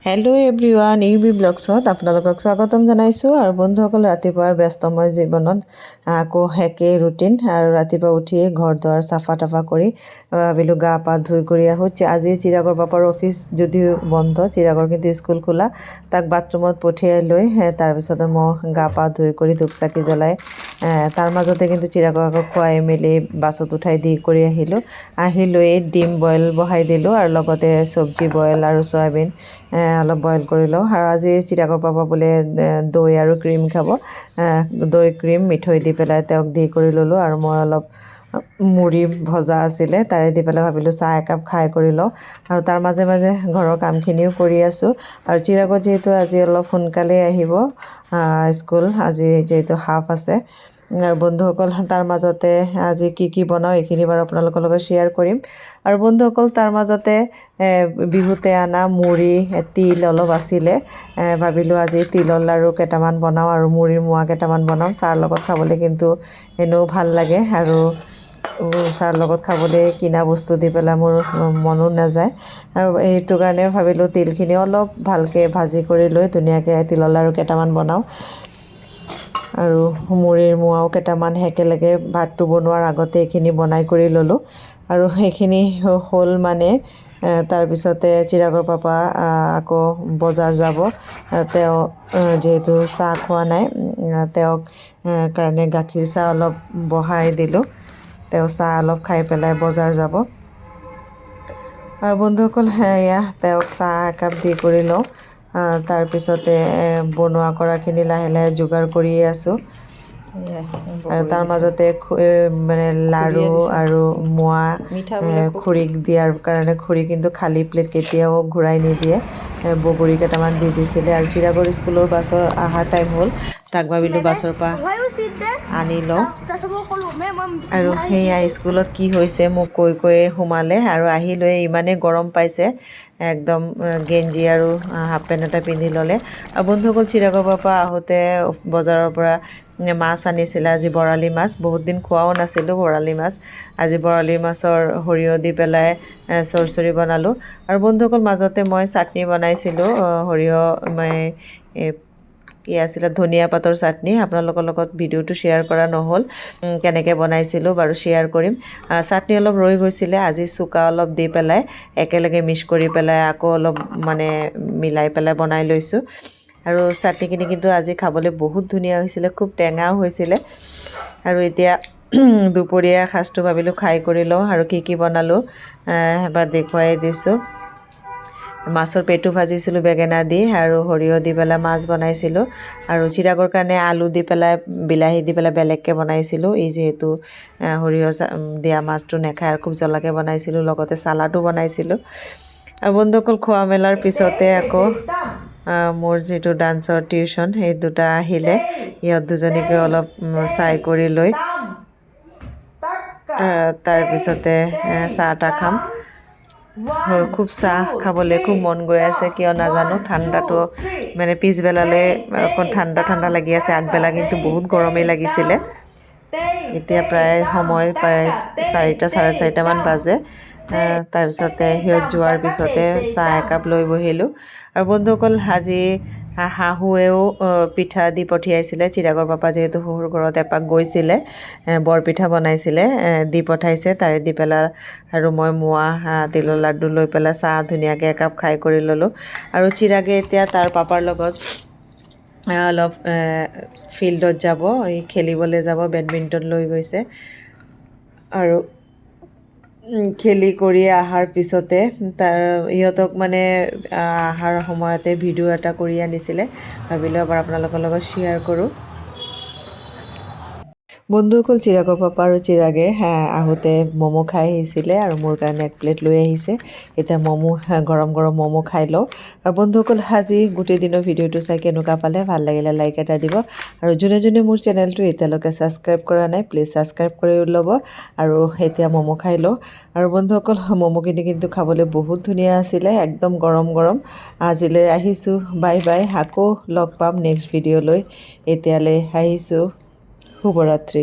Hello' everyone, UB ব্লগছত আপোনালোকক স্বাগতম জনাইছোঁ। আৰু বন্ধুসকল, ৰাতিপুৱাৰ ব্যস্তময় জীৱনত আকৌ একেই ৰুটিন। আৰু ৰাতিপুৱা উঠিয়ে ঘৰ দুৱাৰ চাফা তাফা কৰি ভাবিলোঁ গা পা ধুই কৰি আহোঁ। আজি চিৰাগৰ পাপাৰ অফিচ যদিও বন্ধ, চিৰাগৰ কিন্তু স্কুল খোলা। তাক বাথৰুমত পঠিয়াই লৈ তাৰপিছতে মই গা পা ধুই কৰি ধূপ চাকি জ্বলাই তাৰ মাজতে কিন্তু চিৰাগক আকৌ খুৱাই মেলি বাছত উঠাই দি কৰি আহি লৈ ডিম বইল বহাই দিলোঁ আৰু লগতে চব্জি বইল আৰু চয়াবিন অলপ বইল কৰি লওঁ। আৰু আজি চিৰাগৰ পাপা বোলে দৈ আৰু ক্ৰীম খাব। দৈ ক্ৰীম মিঠৈ দি পেলাই তেওঁক দি কৰি ল'লোঁ। আৰু মই অলপ মুড়ি ভজা আছিলে তাৰে দি পেলাই ভাবিলোঁ চাহ একাপ খাই কৰি লওঁ। আৰু তাৰ মাজে মাজে ঘৰৰ কামখিনিও কৰি আছোঁ। আৰু চিৰাগত যিহেতু আজি অলপ সোনকালেই আহিব স্কুল, আজি যিহেতু হাফ আছে। আৰু বন্ধুসকল, তাৰ মাজতে আজি কি বনাওঁ এইখিনি বাৰু আপোনালোকৰ লগত শ্বেয়াৰ কৰিম। আৰু বন্ধুসকল, তাৰ মাজতে বিহুতে অনা মুড়ি তিল অলপ আছিলে, ভাবিলোঁ আজি তিলৰ লাড়ু কেইটামান বনাওঁ আৰু মুড়িৰ মোৱা কেইটামান বনাওঁ। চাহৰ লগত খাবলৈ কিন্তু এনেও ভাল লাগে। আৰু চাহৰ লগত খাবলৈ কিনা বস্তু দি পেলাই মোৰ মনো নাযায়। আৰু এইটো কাৰণে ভাবিলোঁ তিলখিনি অলপ ভালকৈ ভাজি কৰি লৈ ধুনীয়াকৈ তিলৰ লাড়ু কেইটামান বনাওঁ। আৰু মুড়িৰ মোৱাও কেইটামান একেলগে ভাতটো বনোৱাৰ আগতে এইখিনি বনাই কৰি ল'লোঁ। আৰু সেইখিনি হ'ল মানে তাৰপিছতে চিৰাগৰ পাপা আকৌ বজাৰ যাব। তেওঁ যিহেতু চাহ খোৱা নাই, তেওঁক কাৰণে গাখীৰ চাহ অলপ বহাই দিলোঁ। তেওঁ চাহ অলপ খাই পেলাই বজাৰ যাব। আৰু বন্ধুসকল, এয়া তেওঁক চাহ একাপ দি কৰি লওঁ। তাৰপিছতে বনোৱা কৰাখিনি লাহে লাহে যোগাৰ কৰিয়ে আছোঁ। আৰু তাৰ মাজতে মানে লাড়ু আৰু মোৱা খুৰীক দিয়াৰ কাৰণে খুৰী কিন্তু খালী প্লেট কেতিয়াও ঘূৰাই নিদিয়ে। বগৰী কেইটামান দি দিছিলে। আৰু চিৰাগৰ স্কুলৰ বাছৰ অহাৰ টাইম হ'ল, তাক ভাবিলোঁ বাছৰ পৰা আনি লওঁ। আৰু সেয়া স্কুলত কি হৈছে মোক কৈয়ে সোমালে। আৰু আহি লৈ ইমানেই গৰম পাইছে, একদম গেঞ্জি আৰু হাফ পেণ্ট এটা পিন্ধি ল'লে। আৰু বন্ধুসকল, চিৰাগৰ পৰা আহোঁতে বজাৰৰ পৰা মাছ আনিছিলে, আজি বৰালি মাছ। বহুত দিন খোৱাও নাছিলোঁ বৰালি মাছ। আজি বৰালি মাছৰ সৰিয়হ দি পেলাই চৰচৰি বনালোঁ। আৰু বন্ধুসকল, মাজতে মই চাটনি বনাইছিলোঁ, সৰিয়হ কি আছিলে ধনিয়া পাতৰ চাটনি। আপোনালোকৰ লগত ভিডিঅ'টো শ্বেয়াৰ কৰা নহ'ল, কেনেকৈ বনাইছিলোঁ বাৰু শ্বেয়াৰ কৰিম। চাটনি অলপ ৰৈ গৈছিলে, আজি চুকা অলপ দি পেলাই একেলগে মিক্স কৰি পেলাই আকৌ অলপ মানে মিলাই পেলাই বনাই লৈছোঁ। আৰু চাটনিখিনি কিন্তু আজি খাবলৈ বহুত ধুনীয়া হৈছিলে, খুব টেঙাও হৈছিলে। আৰু এতিয়া দুপৰীয়া সাঁজটো ভাবিলোঁ খাই কৰি লওঁ। আৰু কি বনালোঁ এবাৰ দেখুৱাই দিছোঁ। মাছৰ পেটু ভাজিছিলোঁ বেঙেনা দি, আৰু সৰিয়হ দি পেলাই মাছ বনাইছিলোঁ। আৰু চিৰাগৰ কাৰণে আলু দি পেলাই বিলাহী দি পেলাই বেলেগকৈ বনাইছিলোঁ। এই যিহেতু সৰিয়হ দিয়া মাছটো নাখায় আৰু খুব জ্বলাকৈ বনাইছিলোঁ, লগতে চালাডো বনাইছিলোঁ। আৰু বন্ধুসকল, খোৱা মেলাৰ পিছতে আকৌ মোৰ যিটো ডান্সৰ টিউশ্যন, সেই দুটা আহিলে। ইহঁত দুজনীকে অলপ চাই কৰি লৈ তাৰপিছতে চাহ তাহ খাম। খুব চাহ খাবলৈ খুব মন গৈ আছে, কিয় নাজানো। ঠাণ্ডাটো মানে পিছবেলালৈ অকণ ঠাণ্ডা লাগি আছে, আগবেলা কিন্তু বহুত গৰমেই লাগিছিলে। এতিয়া প্ৰায় সময় প্ৰায় 4টা চাৰে 4টামান বাজে। তাৰপিছতে সিহঁত যোৱাৰ পিছতে চাহ একাপ লৈ বহিলোঁ। আৰু বন্ধুসকল, আজি শাহুৱেও পিঠা দি পঠিয়াইছিলে। চিৰাগৰ পাপা যিহেতু শহুৰ ঘৰত এপাক গৈছিলে, বৰপিঠা বনাইছিলে, দি পঠাইছে তাৰে দি পেলাই। আৰু মই মোৱা তিলৰ লাড্ডু লৈ পেলাই চাহ ধুনীয়াকৈ একাপ খাই কৰি ল'লোঁ। আৰু চিৰাগে এতিয়া তাৰ পাপাৰ লগত অলপ ফিল্ডত যাব, খেলিবলৈ যাব, বেডমিণ্টন লৈ গৈছে। আৰু খেলি কৰি অহাৰ পিছতে ইহঁতক মানে অহাৰ সময়তে ভিডিঅ' এটা কৰি আনিছিলে, ভাবিলোঁ এবাৰ আপোনালোকৰ লগত শ্বেয়াৰ কৰোঁ। বন্ধুসকল, চিৰাগৰ পাপা আৰু চিৰাগে আহোঁতে ম'ম' খাই আহিছিলে, আৰু মোৰ কাৰণে 1 প্লেট লৈ আহিছে। এতিয়া গৰম ম'ম' খাই লওঁ। আৰু বন্ধুসকল, আজি গোটেই দিনৰ ভিডিঅ'টো চাই কেনেকুৱা পালে, ভাল লাগিলে লাইক এটা দিব। আৰু যোনে মোৰ চেনেলটো এতিয়ালৈকে ছাবস্ক্ৰাইব কৰা নাই, প্লিজ ছাবস্ক্ৰাইব কৰি ল'ব। আৰু এতিয়া ম'ম' খাই লওঁ। আৰু বন্ধুসকল, ম'ম'খিনি কিন্তু খাবলৈ বহুত ধুনীয়া আছিলে, একদম গৰম। আজিলৈ আহিছোঁ, বাই বাই। আকৌ লগ পাম নেক্সট ভিডিঅ'লৈ। এতিয়ালৈ আহিছোঁ, শুভৰাত্ৰি।